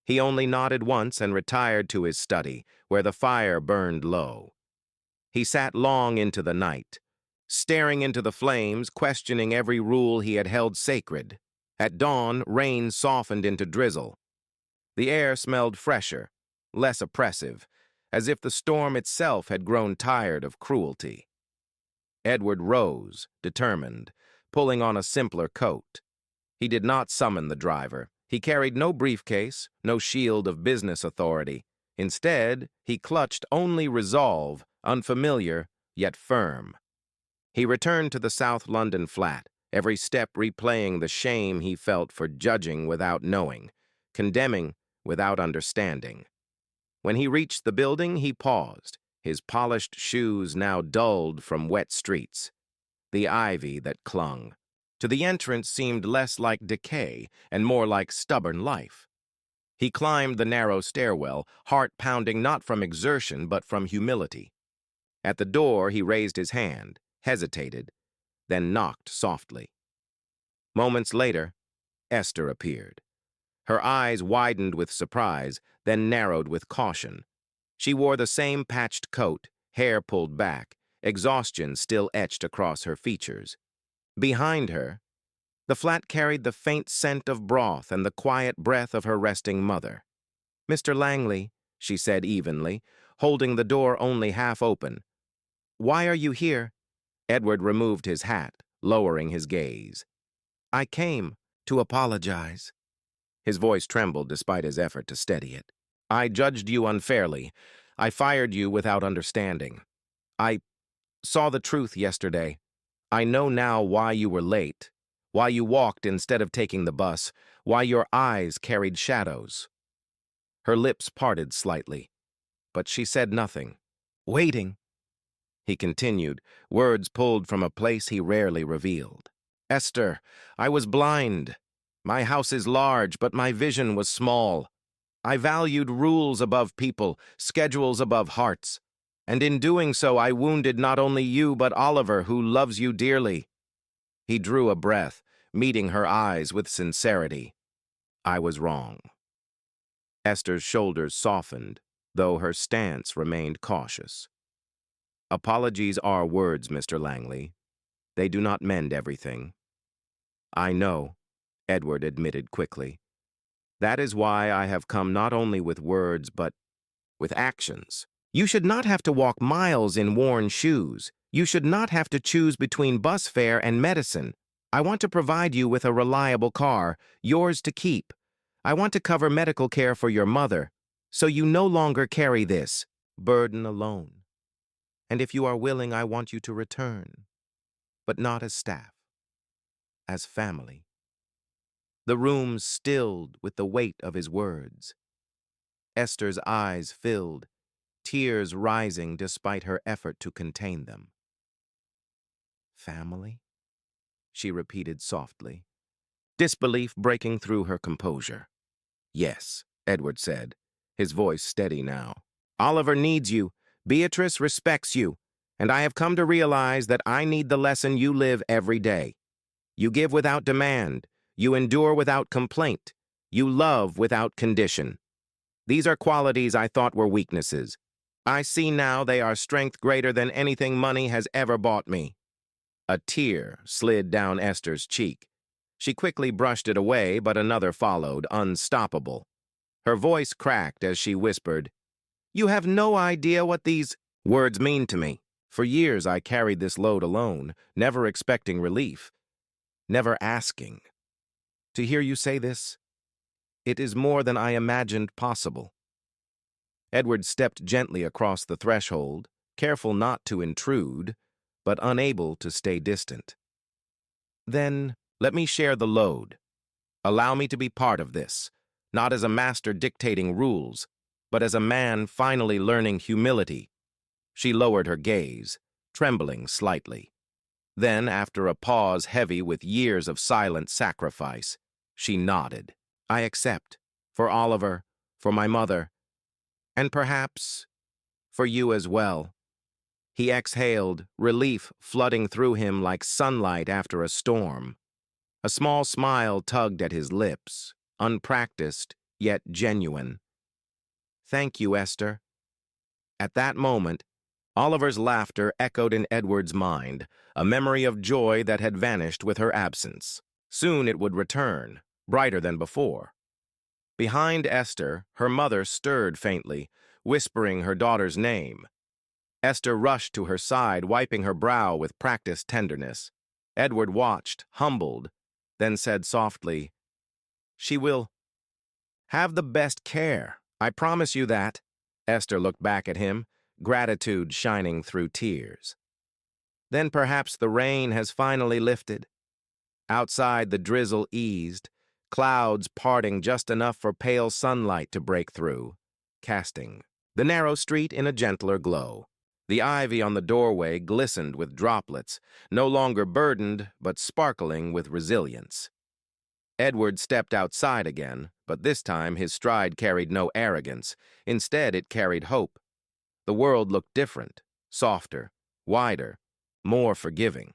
He only nodded once and retired to his study, where the fire burned low. He sat long into the night, staring into the flames, questioning every rule he had held sacred. At dawn, rain softened into drizzle. The air smelled fresher, less oppressive, as if the storm itself had grown tired of cruelty. Edward rose, determined, pulling on a simpler coat. He did not summon the driver. He carried no briefcase, no shield of business authority. Instead, he clutched only resolve, unfamiliar, yet firm. He returned to the South London flat, every step replaying the shame he felt for judging without knowing, condemning without understanding. When he reached the building, he paused, his polished shoes now dulled from wet streets. The ivy that clung to the entrance seemed less like decay and more like stubborn life. He climbed the narrow stairwell, heart pounding not from exertion but from humility. At the door, he raised his hand, hesitated, then knocked softly. Moments later, Esther appeared. Her eyes widened with surprise, then narrowed with caution. She wore the same patched coat, hair pulled back, exhaustion still etched across her features. Behind her, the flat carried the faint scent of broth and the quiet breath of her resting mother. "Mr. Langley," she said evenly, holding the door only half open. "Why are you here?" Edward removed his hat, lowering his gaze. "I came to apologize." His voice trembled despite his effort to steady it. "I judged you unfairly. I fired you without understanding. I saw the truth yesterday. I know now why you were late, why you walked instead of taking the bus, why your eyes carried shadows." Her lips parted slightly, but she said nothing. "Waiting," he continued, words pulled from a place he rarely revealed. "Esther, I was blind. My house is large, but my vision was small. I valued rules above people, schedules above hearts. And in doing so, I wounded not only you, but Oliver, who loves you dearly." He drew a breath, meeting her eyes with sincerity. "I was wrong." Esther's shoulders softened, though her stance remained cautious. "Apologies are words, Mr. Langley. They do not mend everything." "I know," Edward admitted quickly. "That is why I have come not only with words, but with actions." You should not have to walk miles in worn shoes. You should not have to choose between bus fare and medicine. I want to provide you with a reliable car, yours to keep. I want to cover medical care for your mother, so you no longer carry this burden alone. And if you are willing, I want you to return, but not as staff, as family. The room stilled with the weight of his words. Esther's eyes filled, tears rising despite her effort to contain them. Family? She repeated softly, disbelief breaking through her composure. Yes, Edward said, his voice steady now. Oliver needs you. Beatrice respects you. And I have come to realize that I need the lesson you live every day. You give without demand. You endure without complaint. You love without condition. These are qualities I thought were weaknesses. I see now they are strength greater than anything money has ever bought me. A tear slid down Esther's cheek. She quickly brushed it away, but another followed, unstoppable. Her voice cracked as she whispered, You have no idea what these words mean to me. For years I carried this load alone, never expecting relief, never asking. To hear you say this, it is more than I imagined possible. Edward stepped gently across the threshold, careful not to intrude, but unable to stay distant. Then, let me share the load. Allow me to be part of this, not as a master dictating rules, but as a man finally learning humility. She lowered her gaze, trembling slightly. Then, after a pause heavy with years of silent sacrifice, she nodded. I accept. For Oliver, for my mother, and perhaps for you as well. He exhaled, relief flooding through him like sunlight after a storm. A small smile tugged at his lips, unpracticed, yet genuine. Thank you, Esther. At that moment, Oliver's laughter echoed in Edward's mind, a memory of joy that had vanished with her absence. Soon it would return, brighter than before. Behind Esther, her mother stirred faintly, whispering her daughter's name. Esther rushed to her side, wiping her brow with practiced tenderness. Edward watched, humbled, then said softly, She will have the best care. I promise you that. Esther looked back at him, gratitude shining through tears. Then perhaps the rain has finally lifted. Outside, the drizzle eased, clouds parting just enough for pale sunlight to break through, casting the narrow street in a gentler glow. The ivy on the doorway glistened with droplets, no longer burdened, but sparkling with resilience. Edward stepped outside again, but this time his stride carried no arrogance. Instead, it carried hope. The world looked different, softer, wider, more forgiving.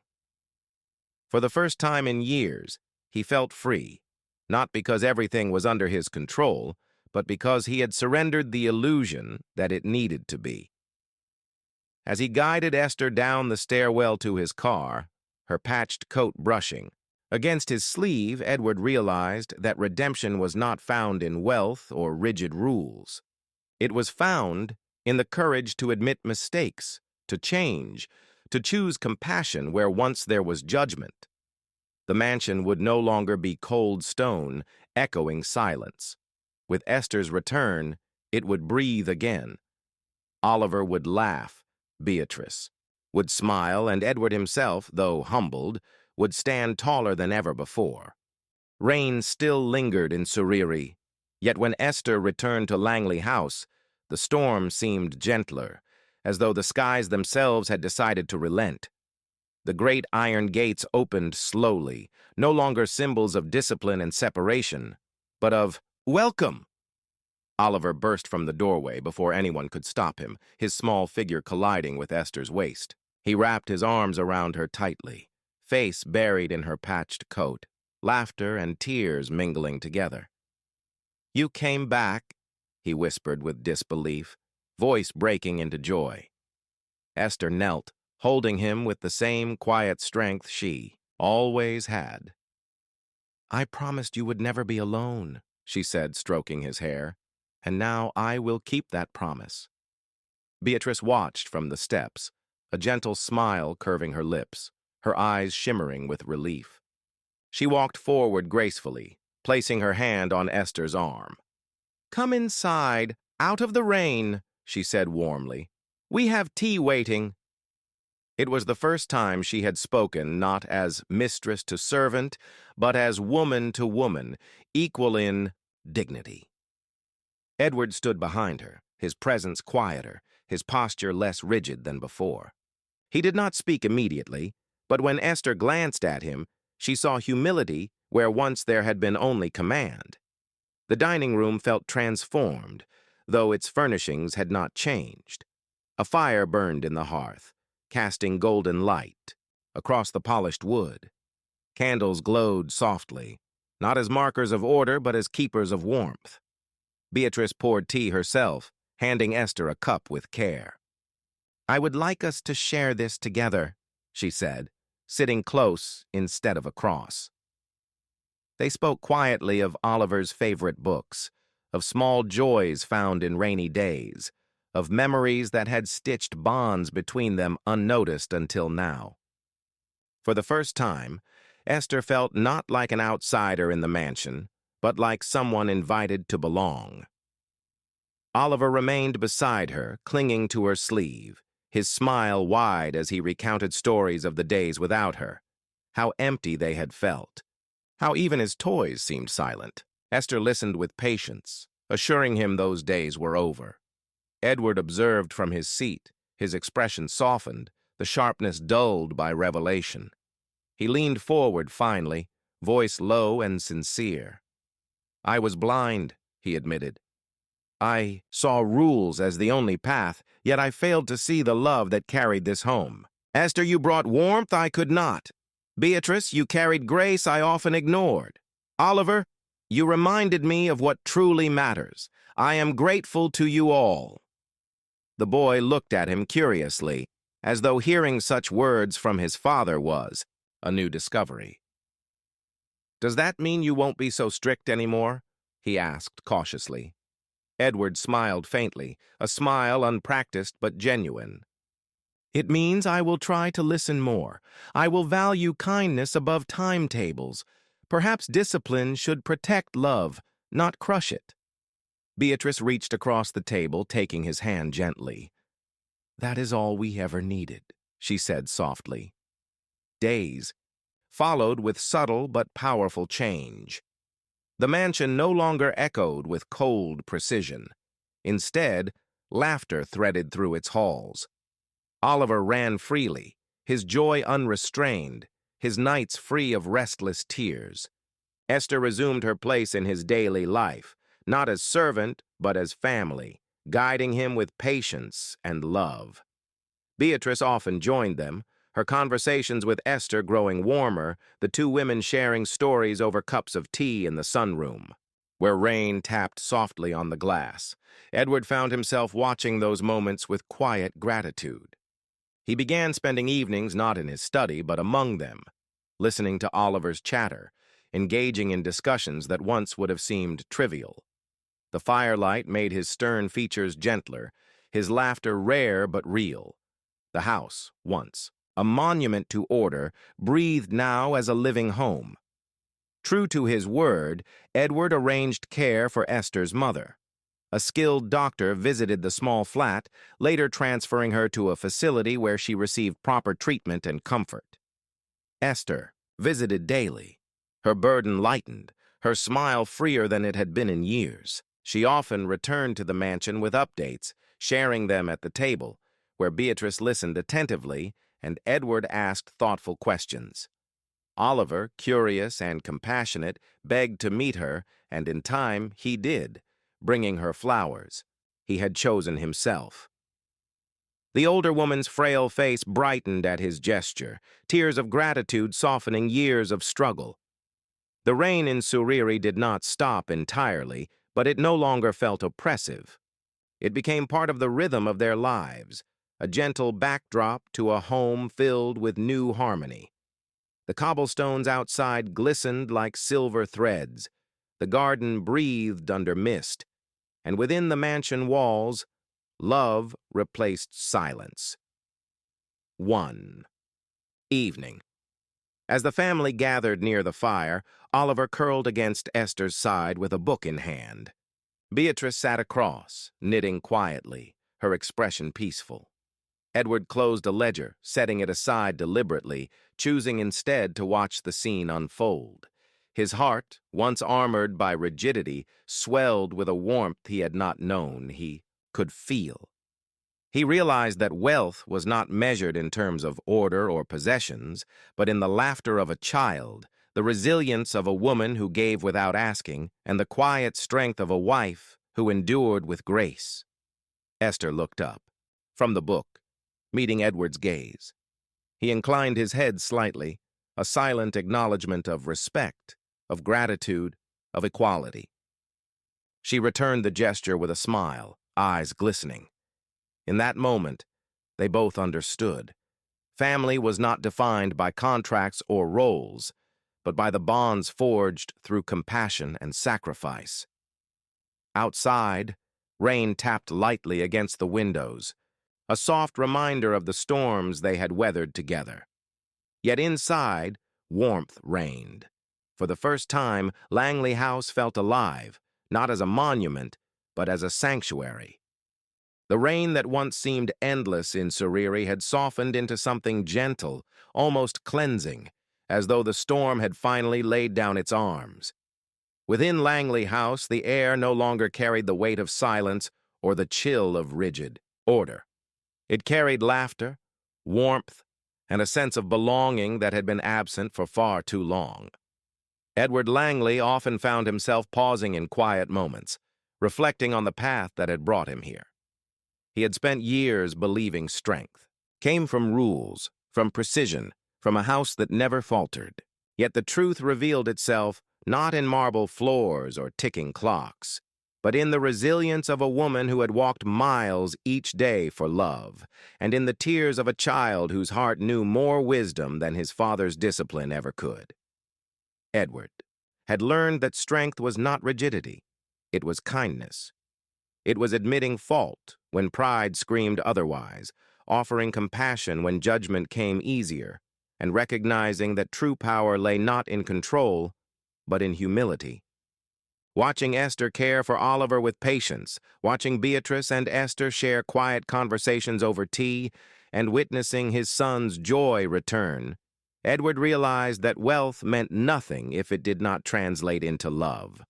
For the first time in years, he felt free, not because everything was under his control, but because he had surrendered the illusion that it needed to be. As he guided Esther down the stairwell to his car, her patched coat brushing, against his sleeve, Edward realized that redemption was not found in wealth or rigid rules. It was found in the courage to admit mistakes, to change, to choose compassion where once there was judgment. The mansion would no longer be cold stone, echoing silence. With Esther's return, it would breathe again. Oliver would laugh, Beatrice would smile, and Edward himself, though humbled, would stand taller than ever before. Rain still lingered in Suriri, yet when Esther returned to Langley House, the storm seemed gentler, as though the skies themselves had decided to relent. The great iron gates opened slowly, no longer symbols of discipline and separation, but of welcome. Oliver burst from the doorway before anyone could stop him, his small figure colliding with Esther's waist. He wrapped his arms around her tightly, face buried in her patched coat, laughter and tears mingling together. You came back, he whispered with disbelief, voice breaking into joy. Esther knelt, holding him with the same quiet strength she always had. I promised you would never be alone, she said, stroking his hair, and now I will keep that promise. Beatrice watched from the steps, a gentle smile curving her lips, her eyes shimmering with relief. She walked forward gracefully, placing her hand on Esther's arm. "Come inside, out of the rain," she said warmly. "We have tea waiting." It was the first time she had spoken not as mistress to servant, but as woman to woman, equal in dignity. Edward stood behind her, his presence quieter, his posture less rigid than before. He did not speak immediately, but when Esther glanced at him, she saw humility where once there had been only command. The dining room felt transformed, though its furnishings had not changed. A fire burned in the hearth, casting golden light across the polished wood. Candles glowed softly, not as markers of order but as keepers of warmth. Beatrice poured tea herself, handing Esther a cup with care. "I would like us to share this together," she said, sitting close instead of across. They spoke quietly of Oliver's favorite books, of small joys found in rainy days, of memories that had stitched bonds between them unnoticed until now. For the first time, Esther felt not like an outsider in the mansion, but like someone invited to belong. Oliver remained beside her, clinging to her sleeve, his smile wide as he recounted stories of the days without her, how empty they had felt, how even his toys seemed silent. Esther listened with patience, assuring him those days were over. Edward observed from his seat, his expression softened, the sharpness dulled by revelation. He leaned forward finally, voice low and sincere. "I was blind," he admitted. "I saw rules as the only path, yet I failed to see the love that carried this home. Esther, you brought warmth I could not. Beatrice, you carried grace I often ignored. Oliver, you reminded me of what truly matters. I am grateful to you all." The boy looked at him curiously, as though hearing such words from his father was a new discovery. "Does that mean you won't be so strict anymore?" he asked cautiously. Edward smiled faintly, a smile unpracticed but genuine. "It means I will try to listen more. I will value kindness above timetables. Perhaps discipline should protect love, not crush it." Beatrice reached across the table, taking his hand gently. "That is all we ever needed," she said softly. Days followed with subtle but powerful change. The mansion no longer echoed with cold precision. Instead, laughter threaded through its halls. Oliver ran freely, his joy unrestrained, his nights free of restless tears. Esther resumed her place in his daily life, not as servant, but as family, guiding him with patience and love. Beatrice often joined them, her conversations with Esther growing warmer, the two women sharing stories over cups of tea in the sunroom, where rain tapped softly on the glass. Edward found himself watching those moments with quiet gratitude. He began spending evenings not in his study, but among them, listening to Oliver's chatter, engaging in discussions that once would have seemed trivial. The firelight made his stern features gentler, his laughter rare but real. The house, once a monument to order, breathed now as a living home. True to his word, Edward arranged care for Esther's mother. A skilled doctor visited the small flat, later transferring her to a facility where she received proper treatment and comfort. Esther visited daily. Her burden lightened, her smile freer than it had been in years. She often returned to the mansion with updates, sharing them at the table, where Beatrice listened attentively and Edward asked thoughtful questions. Oliver, curious and compassionate, begged to meet her, and in time he did, bringing her flowers. He had chosen himself. The older woman's frail face brightened at his gesture, tears of gratitude softening years of struggle. The rain in Suriri did not stop entirely, but it no longer felt oppressive. It became part of the rhythm of their lives, a gentle backdrop to a home filled with new harmony. The cobblestones outside glistened like silver threads. The garden breathed under mist, and within the mansion walls, Love replaced silence. 1. Evening. As the family gathered near the fire, Oliver curled against Esther's side with a book in hand. Beatrice sat across, knitting quietly, her expression peaceful. Edward closed a ledger, setting it aside deliberately, choosing instead to watch the scene unfold. His heart, once armored by rigidity, swelled with a warmth he had not known. He could feel. He realized that wealth was not measured in terms of order or possessions, but in the laughter of a child, the resilience of a woman who gave without asking, and the quiet strength of a wife who endured with grace. Esther looked up, from the book, meeting Edward's gaze. He inclined his head slightly, a silent acknowledgement of respect, of gratitude, of equality. She returned the gesture with a smile, eyes glistening. In that moment, they both understood. Family was not defined by contracts or roles, but by the bonds forged through compassion and sacrifice. Outside, rain tapped lightly against the windows, a soft reminder of the storms they had weathered together. Yet inside, warmth reigned. For the first time, Langley House felt alive, not as a monument, but as a sanctuary. The rain that once seemed endless in Suriri had softened into something gentle, almost cleansing, as though the storm had finally laid down its arms. Within Langley House, the air no longer carried the weight of silence or the chill of rigid order. It carried laughter, warmth, and a sense of belonging that had been absent for far too long. Edward Langley often found himself pausing in quiet moments, reflecting on the path that had brought him here. He had spent years believing strength came from rules, from precision, from a house that never faltered. Yet the truth revealed itself not in marble floors or ticking clocks, but in the resilience of a woman who had walked miles each day for love, and in the tears of a child whose heart knew more wisdom than his father's discipline ever could. Edward had learned that strength was not rigidity, it was kindness. It was admitting fault when pride screamed otherwise, offering compassion when judgment came easier, and recognizing that true power lay not in control, but in humility. Watching Esther care for Oliver with patience, watching Beatrice and Esther share quiet conversations over tea, and witnessing his son's joy return, Edward realized that wealth meant nothing if it did not translate into love.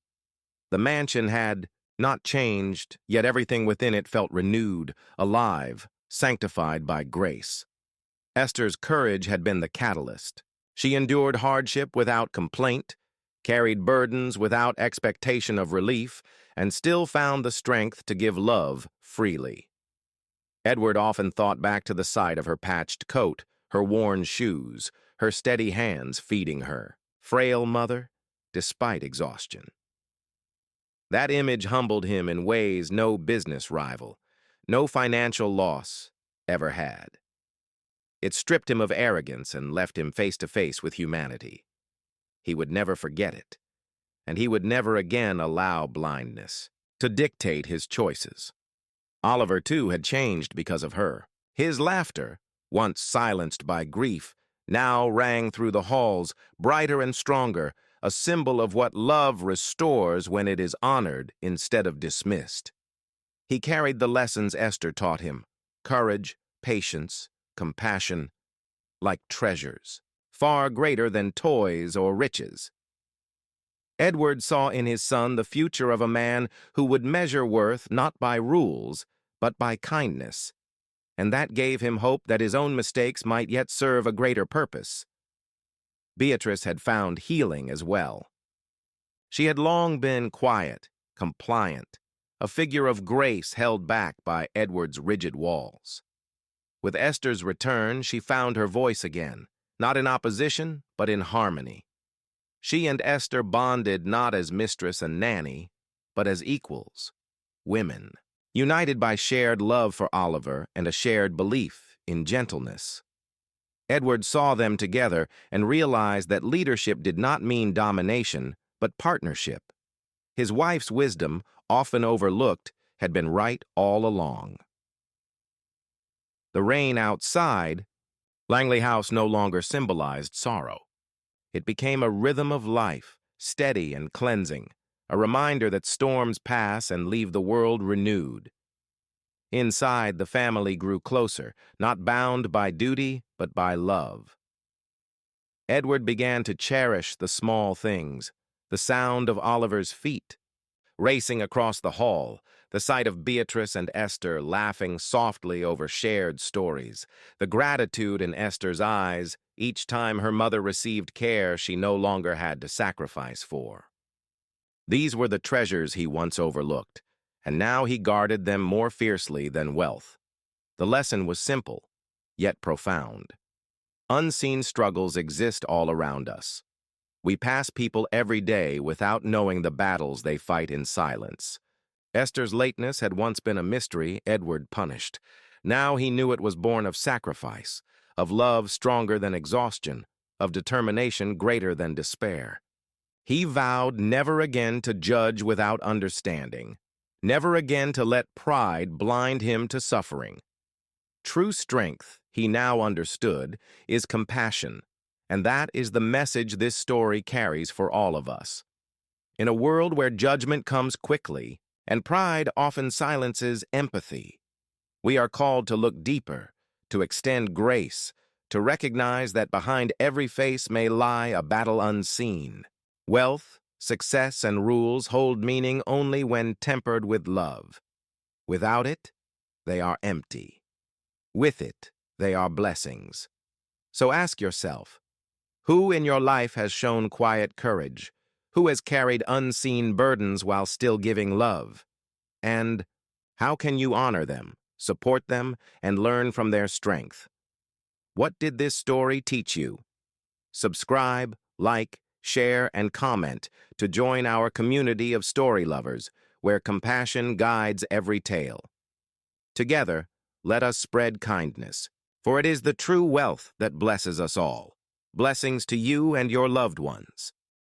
The mansion had not changed, yet everything within it felt renewed, alive, sanctified by grace. Esther's courage had been the catalyst. She endured hardship without complaint, carried burdens without expectation of relief, and still found the strength to give love freely. Edward often thought back to the sight of her patched coat, her worn shoes, her steady hands feeding her, frail mother, despite exhaustion. That image humbled him in ways no business rival, no financial loss ever had. It stripped him of arrogance and left him face to face with humanity. He would never forget it, and he would never again allow blindness to dictate his choices. Oliver, too, had changed because of her. His laughter, once silenced by grief, now rang through the halls, brighter and stronger, a symbol of what love restores when it is honored instead of dismissed. He carried the lessons Esther taught him, courage, patience, compassion, like treasures, far greater than toys or riches. Edward saw in his son the future of a man who would measure worth not by rules, but by kindness, and that gave him hope that his own mistakes might yet serve a greater purpose. Beatrice had found healing as well. She had long been quiet, compliant, a figure of grace held back by Edward's rigid walls. With Esther's return, she found her voice again, not in opposition, but in harmony. She and Esther bonded not as mistress and nanny, but as equals, women, united by shared love for Oliver and a shared belief in gentleness. Edward saw them together and realized that leadership did not mean domination, but partnership. His wife's wisdom, often overlooked, had been right all along. The rain outside, Langley House no longer symbolized sorrow. It became a rhythm of life, steady and cleansing, a reminder that storms pass and leave the world renewed. Inside, the family grew closer, not bound by duty, but by love. Edward began to cherish the small things, the sound of Oliver's feet, racing across the hall, the sight of Beatrice and Esther laughing softly over shared stories, the gratitude in Esther's eyes each time her mother received care she no longer had to sacrifice for. These were the treasures he once overlooked, and now he guarded them more fiercely than wealth. The lesson was simple, yet profound. Unseen struggles exist all around us. We pass people every day without knowing the battles they fight in silence. Esther's lateness had once been a mystery Edward punished. Now he knew it was born of sacrifice, of love stronger than exhaustion, of determination greater than despair. He vowed never again to judge without understanding, never again to let pride blind him to suffering. True strength, he now understood, is compassion, and that is the message this story carries for all of us. In a world where judgment comes quickly, and pride often silences empathy, we are called to look deeper, to extend grace, to recognize that behind every face may lie a battle unseen. Wealth, success, and rules hold meaning only when tempered with love. Without it, they are empty. With it, they are blessings. So ask yourself, who in your life has shown quiet courage? Who has carried unseen burdens while still giving love? And how can you honor them, support them, and learn from their strength? What did this story teach you? Subscribe, like, share, and comment to join our community of story lovers, where compassion guides every tale. Together, let us spread kindness, for it is the true wealth that blesses us all. Blessings to you and your loved ones.